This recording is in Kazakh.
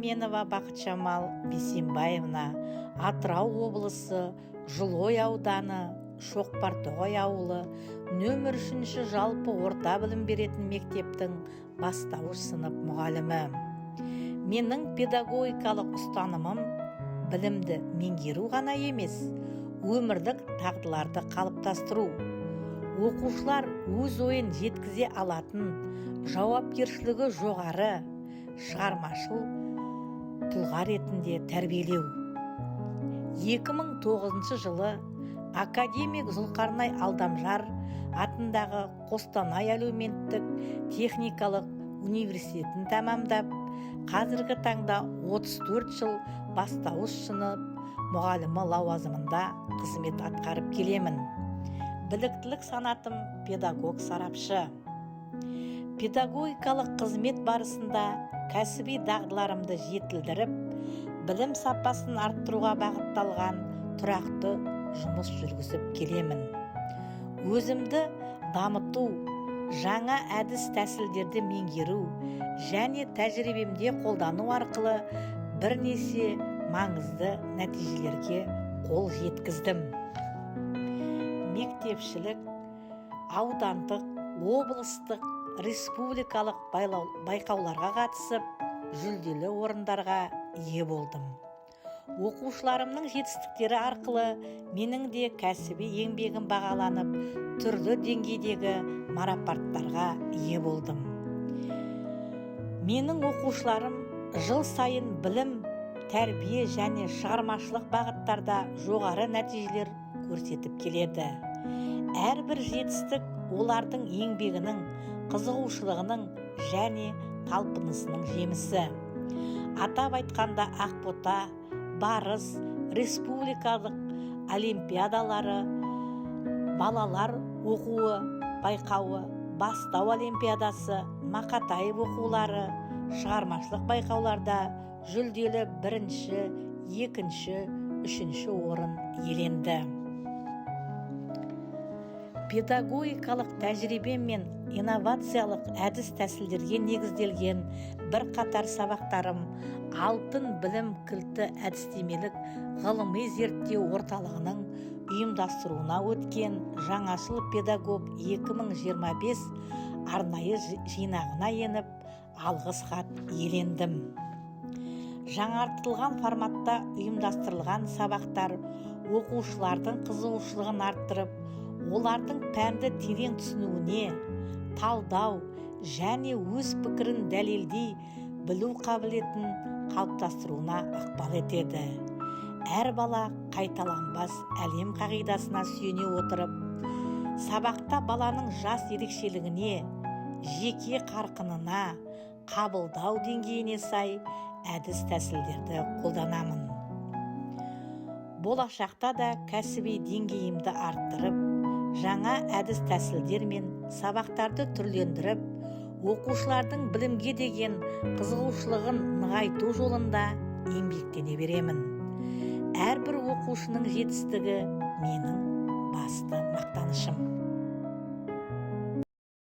Сулейменова Бақытжамал Бейсенбаевна, Атырау облысы Жылой ауданы Шоқпартоғай ауылы нөмір 3 жалпы орта білім беретін мектептің бастауыш сынып мұғалімі. Менің педагогикалық ұстанымым білімді меңгеру ғана емес, өмірлік дағдыларды қалыптастыру. Оқушылар өз ойын жеткізе алатын, жауапкершілігі жоғары, шығармашыл тұлға ретінде тәрбиелеу. 2009 жылы академик Зұлқарнай Алдамжар атындағы Қостанай әлеуметтік техникалық университетін тәмамдап, қазіргі таңда 34 жыл бастауыш сынып мұғалімі лауазымында қызмет атқарып келемін. Біліктілік санатым педагог сарапшы. Педагогикалық қызмет барысында кәсіби дағдыларымды жетілдіріп, білім сапасын арттыруға бағытталған тұрақты жұмыс жүргізіп келемін. Өзімді дамыту, жаңа әдіс тәсілдерді меңгеру және тәжірибемде қолдану арқылы бірнеше маңызды нәтижелерге қол жеткіздім. Мектепшілік, аудандық, облыстық, республикалық байқауларға қатысып, жүлделі орындарға ие болдым. Оқушыларымның жетістіктері арқылы менің де кәсіби еңбегім бағаланып, түрлі деңгейдегі марапаттарға ие болдым. Менің оқушыларым жыл сайын білім, тәрбие және шығармашылық бағыттарда жоғары нәтижелер көрсетіп келеді. Әрбір жетістік олардың еңбегінің, қызығушылығының және талпынысының жемісі. Атап айтқанда Ақбота, Барыс, республикалық олимпиадалары, балалар оқуы байқауы, Бастау олимпиадасы, Мақатаев оқулары, шығармашылық байқауларда жүлделі 1-ші, 2-ші, 3-ші орын иеленді. Педагогикалық тәжірибе мен инновациялық әдіс тәсілдерге негізделген бірқатар сабақтарым Алтын білім кілті әдістемелік ғылыми зерттеу орталығының ұйымдастыруына өткен жаңашыл педагог 2025 арнайы жинағына еніп, алғыс хат иелендім. Жаңартылған форматта ұйымдастырылған сабақтар оқушылардың қызығушылығын арттырып, олардың пәнді терең түсінуіне, талдау және өз пікірін дәлелдей білу қабілетін қалыптастыруына ықпал етеді. Әр бала қайталанбас әлем қағидасына сүйене отырып, сабақта баланың жас ерекшелігіне, жеке қарқынына, қабылдау деңгейіне сай әдіс тәсілдерді қолданамын. Болашақта да кәсіби деңгейімді арттырып, жаңа әдіс тәсілдер мен сабақтарды түрлендіріп, оқушылардың білімге деген қызығушылығын нығайту жолында еңбектене беремін. Әрбір оқушының жетістігі менің басты мақтанышым.